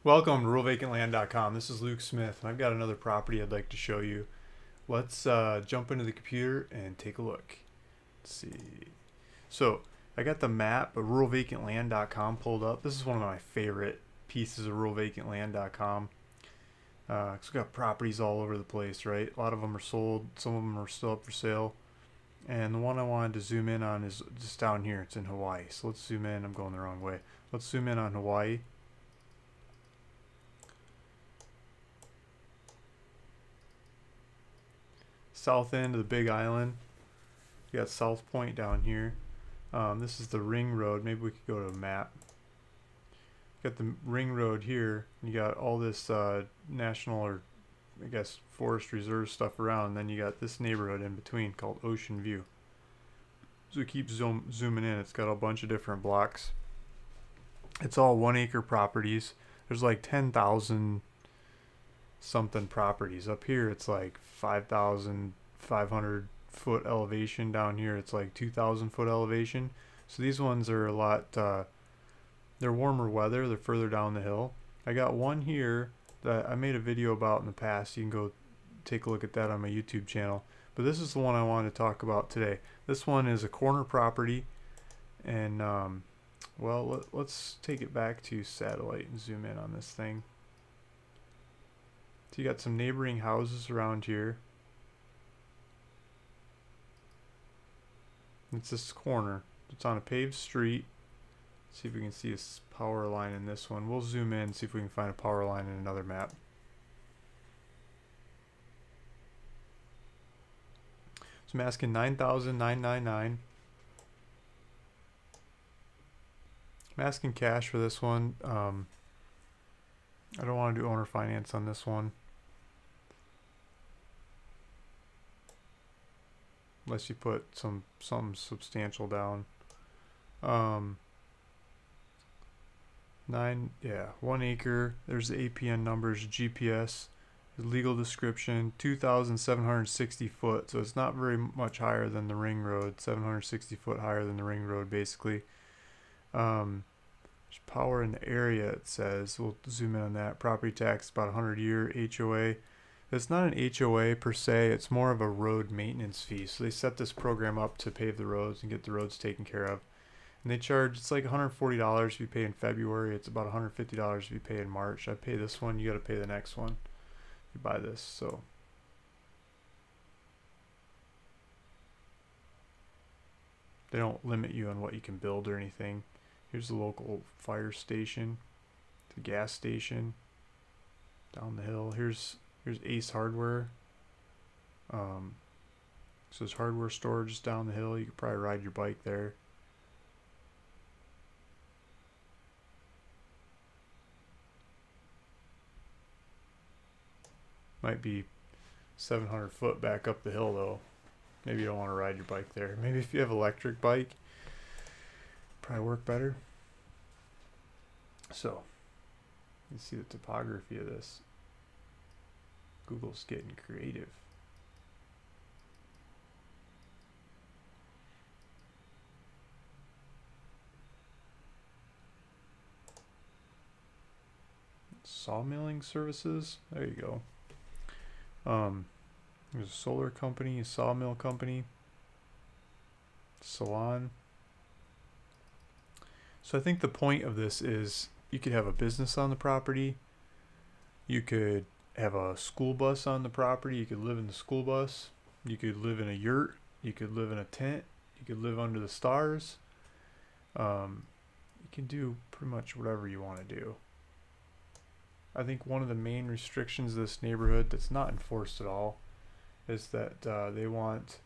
Welcome to ruralvacantland.com. This is Luke Smith, and I've got another property I'd like to show you. Let's jump into the computer and take a look. Let's see. So I got the map of ruralvacantland.com pulled up. This is one of my favorite pieces of ruralvacantland.com. It's got properties all over the place, right? A lot of them are sold. Some of them are still up for sale. And the one I wanted to zoom in on is just down here. It's in Hawaii. So let's zoom in. I'm going the wrong way. Let's zoom in on Hawaii. South end of the Big Island. You got South Point down here. This is the ring road. Maybe we could go to a map. You got the ring road here. You got all this national, or I guess forest reserve stuff around. And then you got this neighborhood in between called Ocean View. So we keep zooming in. It's got a bunch of different blocks. It's all 1 acre properties. There's like 10,000 something properties. Up here it's like 5,500 foot elevation. Down here it's like 2,000 foot elevation. So these ones are a lot they're warmer weather. They're further down the hill. I got one here that I made a video about in the past. You can go take a look at that on my YouTube channel, but this is the one I wanted to talk about today. This one is a corner property, and well, let's take it back to satellite and zoom in on this thing. So you got some neighboring houses around here. It's this corner. It's on a paved street. Let's see if we can see a power line in this one. We'll zoom in and see if we can find a power line in another map. So I'm asking $9,999. I'm asking cash for this one. I don't want to do owner finance on this one, unless you put something substantial down. 1 acre. There's the APN numbers, GPS, legal description, 2,760 foot. So it's not very much higher than the ring road. 760 foot higher than the ring road, basically. There's power in the area, it says. We'll zoom in on that. Property tax about 100 a year. HOA. It's not an HOA per se. It's more of a road maintenance fee. So they set this program up to pave the roads and get the roads taken care of. And they charge, it's like $140 if you pay in February. It's about $150 if you pay in March. I pay this one. You got to pay the next one if you buy this. So they don't limit you on what you can build or anything. Here's the local fire station, the gas station down the hill. Here's Ace Hardware. So there's hardware storage down the hill. You could probably ride your bike there. Might be 700 foot back up the hill though. Maybe you don't want to ride your bike there. Maybe if you have an electric bike, probably work better. So you see the topography of this. Google's getting creative. Sawmilling services. There you go. There's a solar company, a sawmill company, salon. So I think the point of this is you could have a business on the property. You could have a school bus on the property. You could live in the school bus. You could live in a yurt. You could live in a tent. You could live under the stars. You can do pretty much whatever you want to do. I think one of the main restrictions of this neighborhood that's not enforced at all is that they want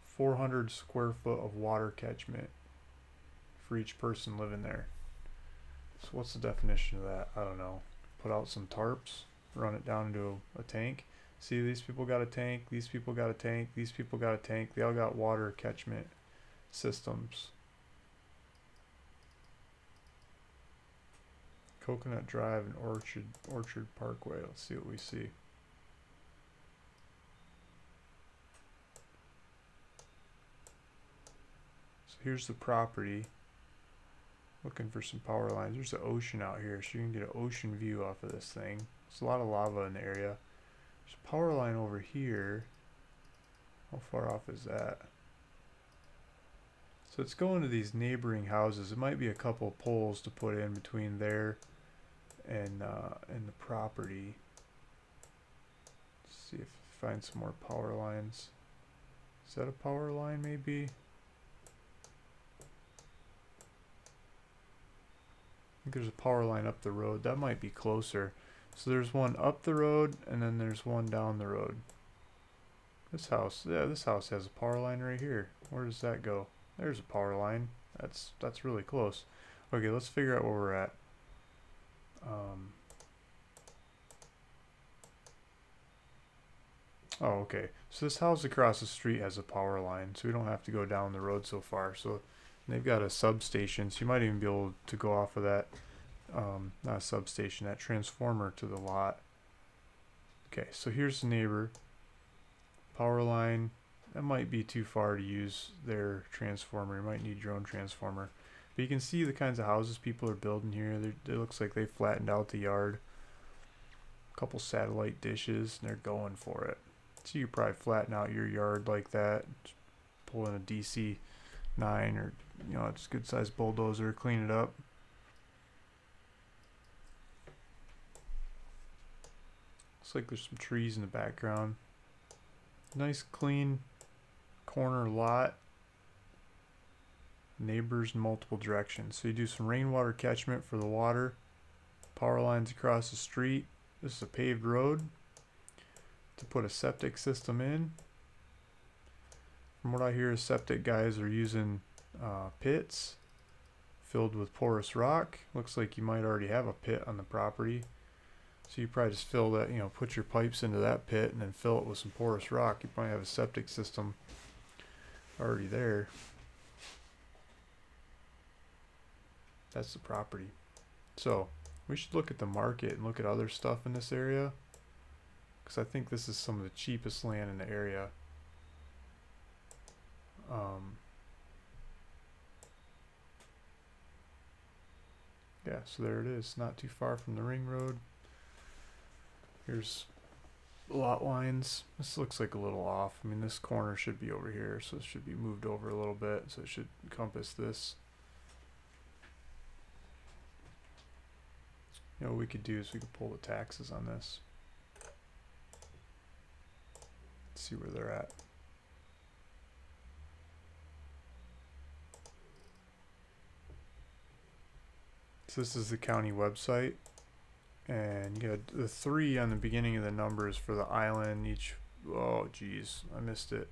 400 square foot of water catchment for each person living there. So what's the definition of that? I don't know. Put out some tarps, run it down into a tank. See, these people got a tank, these people got a tank, these people got a tank. They all got water catchment systems. Coconut Drive and Orchard Parkway. Let's see what we see. So here's the property. Looking for some power lines. There's an ocean out here, so you can get an ocean view off of this thing. There's a lot of lava in the area. There's a power line over here. How far off is that? So it's going to these neighboring houses. It might be a couple of poles to put in between there and the property. Let's see if I find some more power lines. Is that a power line maybe? I think there's a power line up the road. That might be closer. So there's one up the road and then there's one down the road. This house, yeah, this house has a power line right here. Where does that go? There's a power line. That's really close. Okay, let's figure out where we're at. Oh, okay. So this house across the street has a power line, so we don't have to go down the road so far. So they've got a substation, so you might even be able to go off of that, not a substation, that transformer to the lot. Okay, so here's the neighbor. Power line. That might be too far to use their transformer. You might need your own transformer. But you can see the kinds of houses people are building here. It looks like they flattened out the yard. A couple satellite dishes, and they're going for it. So you probably flatten out your yard like that. Just pull in a DC-9 or, you know, it's a good sized bulldozer, clean it up. Looks like there's some trees in the background. Nice clean corner lot. Neighbors in multiple directions. So you do some rainwater catchment for the water. Power lines across the street. This is a paved road to put a septic system in. From what I hear, septic guys are using pits filled with porous rock. Looks like you might already have a pit on the property. So you probably just fill that, you know, put your pipes into that pit and then fill it with some porous rock. You probably have a septic system already there. That's the property. So we should look at the market and look at other stuff in this area, because I think this is some of the cheapest land in the area. Yeah, so there it is, not too far from the ring road. Here's lot lines. This looks like a little off. I mean, this corner should be over here, so it should be moved over a little bit, so it should encompass this. You know, what we could do is we could pull the taxes on this. Let's see where they're at. So this is the county website, and you got the 3 on the beginning of the numbers for the island. Each, oh geez, I missed it.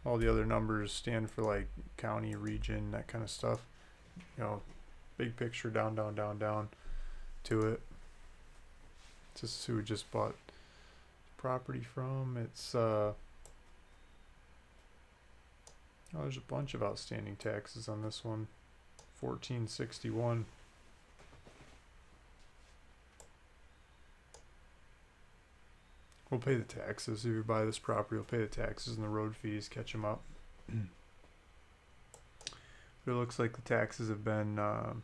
All the other numbers stand for like county, region, that kind of stuff. You know, big picture, down, down, down, down to it. This is who we just bought property from. It's oh, there's a bunch of outstanding taxes on this one. 1461. We'll pay the taxes. If you buy this property, we'll pay the taxes and the road fees, catch them up. But it looks like the taxes have been, let's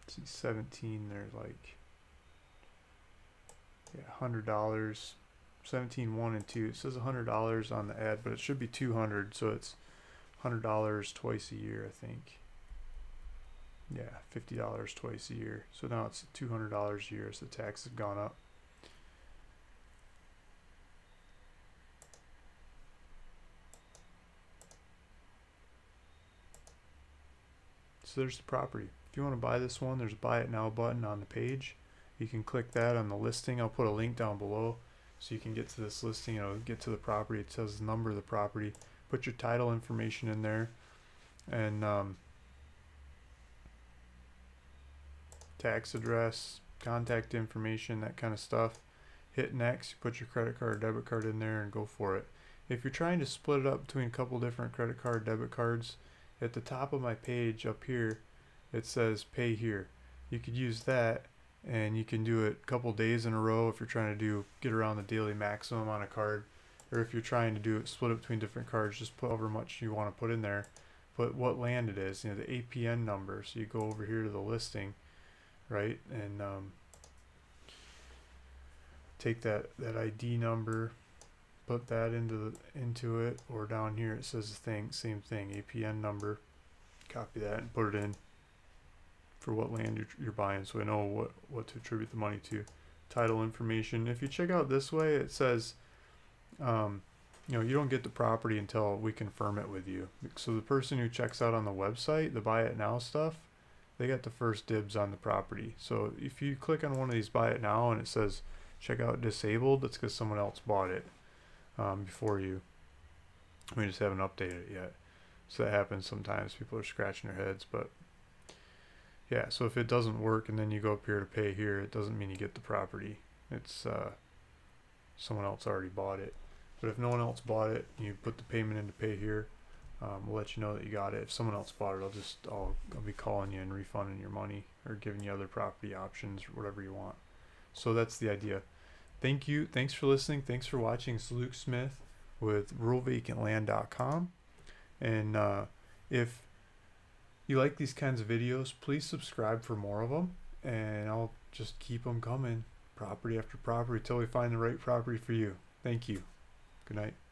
see, 17, they're like, yeah, $100. 17, 1 and 2. It says $100 on the ad, but it should be 200, so it's $100 twice a year, I think. Yeah, $50 twice a year. So now it's $200 a year, so the tax has gone up. So there's the property. If you want to buy this one, there's a buy it now button on the page. You can click that on the listing. I'll put a link down below so you can get to this listing. It'll get to the property. It says the number of the property. Put your title information in there, and tax address, contact information, that kind of stuff. Hit next. You put your credit card or debit card in there and go for it. If you're trying to split it up between a couple different credit card, debit cards, at the top of my page up here it says pay here. You could use that, and you can do it a couple days in a row if you're trying to get around the daily maximum on a card, or if you're trying to do it split it between different cards, just put however much you want to put in there. put what land it is, the APN number. So you go over here to the listing, right, and take that ID number, put that into it, or down here it says the same thing, APN number. Copy that and put it in for what land you're buying, so I know what to attribute the money to. Title information. If you check out this way, it says you don't get the property until we confirm it with you. So the person who checks out on the website, the buy it now stuff, they got the first dibs on the property. So if you click on one of these buy it now and it says check out disabled, that's because someone else bought it before you. We just haven't updated it yet. So that happens sometimes. People are scratching their heads, but yeah, so if it doesn't work and then you go up here to pay here, it doesn't mean you get the property. It's someone else already bought it. But if no one else bought it, you put the payment in to pay here. We'll let you know that you got it. If someone else bought it, I'll be calling you and refunding your money or giving you other property options or whatever you want. So that's the idea. Thank you. Thanks for listening. Thanks for watching. It's Luke Smith with ruralvacantland.com. And if you like these kinds of videos, please subscribe for more of them, and I'll just keep them coming, property after property, till we find the right property for you. Thank you. Good night.